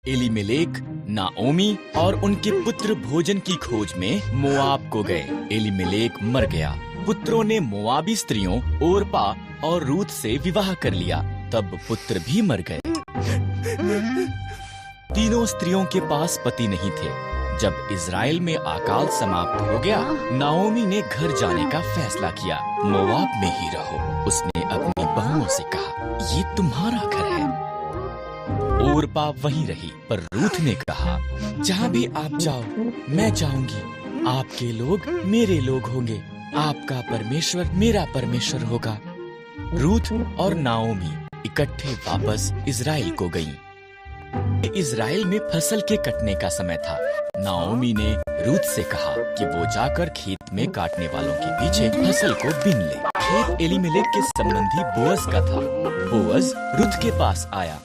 Elimelech, Naomi और उनके पुत्र भोजन की खोज में मोआब को गए। एलीमेलेक मर गया। पुत्रों ने मोआबी स्त्रियों ओरपा और रूत से विवाह कर लिया। तब पुत्र भी मर गए। तीनों स्त्रियों के पास पति नहीं थे। जब इज़राइल में अकाल समाप्त हो गया, नाओमी ने घर जाने का फैसला किया। मोआब में ही रहो, उसने अपनी बहुओं से कहा, ये तुम्हारा घर है। ओरपा वहीं रही, पर रूथ ने कहा, जहाँ भी आप जाओ मैं जाऊंगी। आपके लोग मेरे लोग होंगे, आपका परमेश्वर मेरा परमेश्वर होगा। रूथ और नाओमी इकट्ठे वापस इज़राइल को गईं। इज़राइल में फसल के कटने का समय था। नाओमी ने रूथ से कहा कि वो जाकर खेत में काटने वालों के पीछे फसल को बीन ले। खेत एलीमेलेक के संबंधी बोअज का था। बोअज रूथ के पास आया।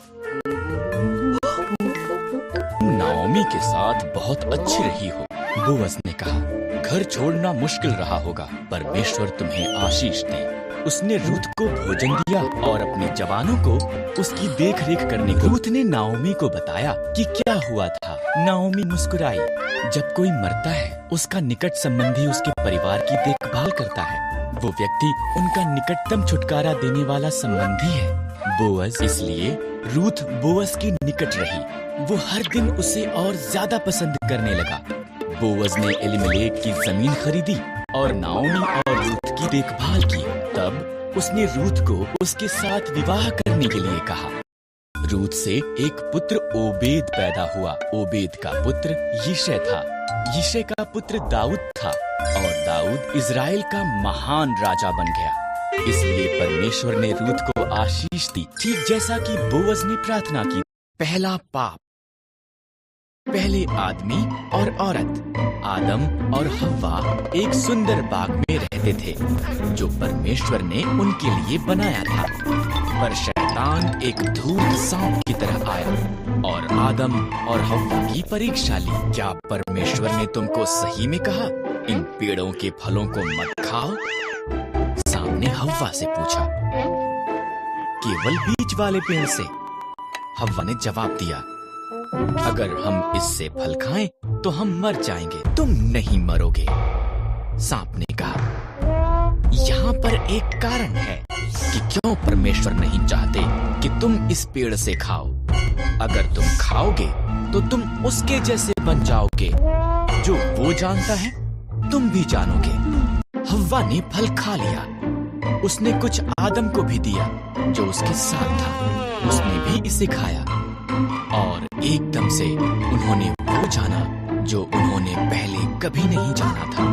नाओमी के साथ बहुत अच्छी रही हो, बोअज ने कहा। घर छोड़ना मुश्किल रहा होगा, परमेश्वर तुम्हें आशीष दे। उसने रूथ को भोजन दिया और अपने जवानों को उसकी देख रेख करने को। रूथ ने नाओमी को बताया कि क्या हुआ था। नाओमी मुस्कुराई। जब कोई मरता है, उसका निकट संबंधी उसके परिवार की देखभाल करता है। वो व्यक्ति उनका निकटतम छुटकारा देने वाला संबंधी है। बोअज, इसलिए रूथ बोअज की निकट रही। वो हर दिन उसे और ज्यादा पसंद करने लगा। बोअज ने एलीमेलेक की जमीन खरीदी और नाओमी और रूथ की देखभाल की। तब उसने रूथ को उसके साथ विवाह करने के लिए कहा। रूथ से एक पुत्र ओबेद पैदा हुआ। ओबेद का पुत्र यिशै था। यिशै का पुत्र दाऊद था और दाऊद इज़राइल का महान राजा बन गया। इसलिए परमेश्वर ने रूथ को आशीष दी, ठीक जैसा कि बोअज ने प्रार्थना की। पहला पाप। पहले आदमी और औरत, आदम और हव्वा एक सुंदर बाग में रहते थे जो परमेश्वर ने उनके लिए बनाया था। पर शैतान एक धूर्त सांप की तरह आया और आदम और हव्वा की परीक्षा ली। क्या परमेश्वर ने तुमको सही में कहा, इन पेड़ों के फलों को मत खाओ? सांप ने हव्वा से पूछा। केवल बीज वाले पेड़ से, हव्वा ने जवाब दिया। अगर हम इससे फल खाएं तो हम मर जाएंगे। तुम नहीं मरोगे, सांप ने कहा। यहाँ पर एक कारण है कि क्यों परमेश्वर नहीं चाहते कि तुम इस पेड़ से खाओ। अगर तुम खाओगे तो तुम उसके जैसे बन जाओगे, जो वो जानता है तुम भी जानोगे। हव्वा ने फल खा लिया। उसने कुछ आदम को भी दिया जो उसके साथ था। उसने भी इसे खाया और एकदम से उन्होंने वो जाना जो उन्होंने पहले कभी नहीं जाना था।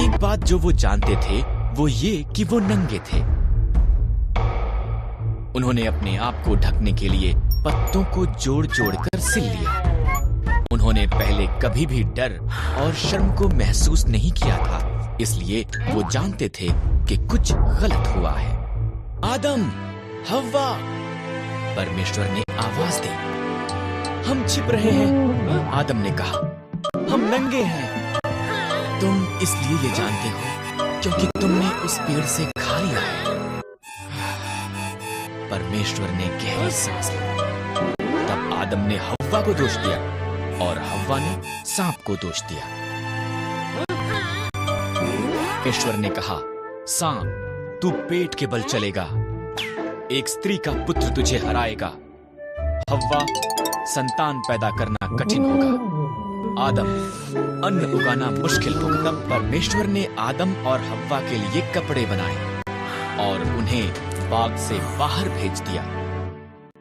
एक बात जो वो जानते थे वो ये कि वो नंगे थे। उन्होंने अपने आप को ढकने के लिए पत्तों को जोड़ जोड़ कर सिल लिया। उन्होंने पहले कभी भी डर और शर्म को महसूस नहीं किया था, इसलिए वो जानते थे कि कुछ गलत हुआ है। आदम, हव्वा, परमेश्वर ने आवाज दी। हम छिप रहे हैं, आदम ने कहा। हम नंगे हैं। तुम इसलिए ये जानते हो क्योंकि तुमने उस पेड़ से खा लिया है। परमेश्वर ने गहरी सांस ली। तब आदम ने हव्वा को दोष दिया और हव्वा ने सांप को दोष दिया। परमेश्वर ने कहा, सांप, तू पेट के बल चलेगा। एक स्त्री का पुत्र तुझे हराएगा। हव्वा, संतान पैदा करना कठिन होगा। आदम, अन्न उगाना मुश्किल होगा। तब परमेश्वर ने आदम और हव्वा के लिए कपड़े बनाए और उन्हें बाग से बाहर भेज दिया।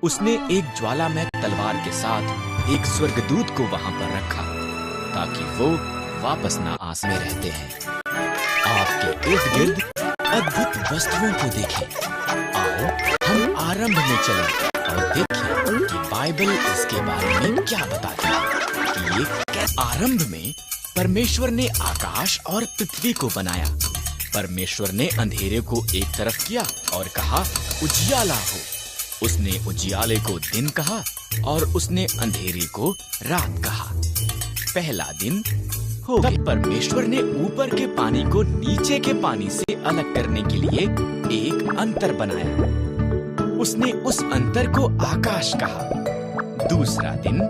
उसने एक ज्वालामय तलवार के साथ एक स्वर्गदूत को वहां पर रखा ताकि वो वापस ना आस में रहते हैं। आपके इर्द गिर्द अद्भुत वस्तुओं को देखें। आओ हम आरंभ में चलें और देखें कि बाइबल इसके बारे में क्या बताती है कि ये कैसे। आरंभ में परमेश्वर ने आकाश और पृथ्वी को बनाया। परमेश्वर ने अंधेरे को एक तरफ किया और कहा, उजियाला हो। उसने उजियाले को दिन कहा और उसने अंधेरे को रात कहा। पहला दिन हो गया। तब परमेश्वर ने ऊपर के पानी को नीचे के पानी से अलग करने के लिए एक अंतर बनाया। उसने उस अंतर को आकाश कहा। दूसरा दिन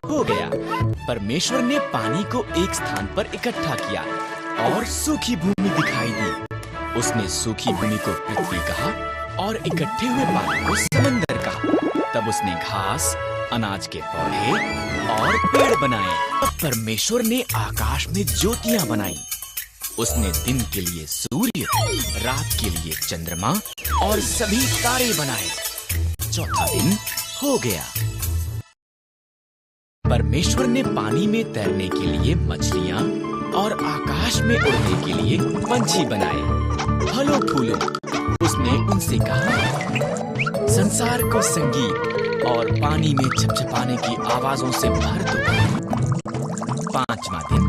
हो गया। परमेश्वर ने पानी को एक स्थान पर इकट्ठा किया और सूखी भूमि दिखाई दी। उसने सूखी भूमि को पृथ्वी कहा और इकट्ठे हुए पानी को समंदर कहा। तब उसने घास, अनाज के पौधे और पेड़ बनाए। तब परमेश्वर ने आकाश में ज्योतियां बनाई। उसने दिन के लिए सूर्य, रात के लिए चंद्रमा और सभी तारे बनाए। चौथा दिन हो गया। परमेश्वर ने पानी में तैरने के लिए मछलियां और आकाश में उड़ने के लिए पंछी बनाए। फलों फूलों उसने उनसे कहा, संसार को संगीत और पानी में छपछपाने की आवाजों से भर दो। पांचवा दिन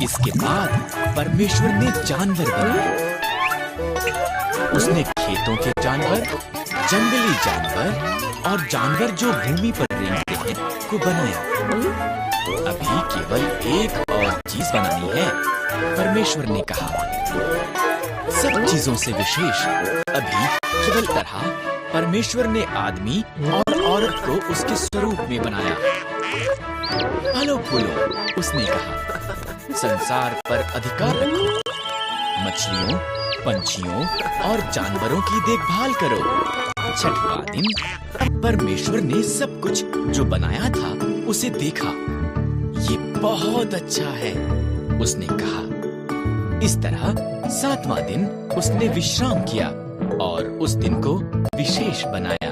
इसके बाद परमेश्वर ने जानवर बनाए। उसने खेतों के जानवर, जंगली जानवर और जानवर जो भूमि पर रेंगते हैं को बनाया। अभी केवल एक और चीज बनानी है, परमेश्वर ने कहा। सब चीजों से विशेष अभी केवल तरह परमेश्वर ने आदमी और औरत को उसके स्वरूप में बनाया। फलों फूलों उसने कहा, संसार पर अधिकार रखो, मछलियों, पंछियों और जानवरों की देखभाल करो। छठवां दिन परमेश्वर ने सब कुछ जो बनाया था उसे देखा, ये बहुत अच्छा है, उसने कहा। इस तरह सातवां दिन उसने विश्राम किया और उस दिन को विशेष बनाया।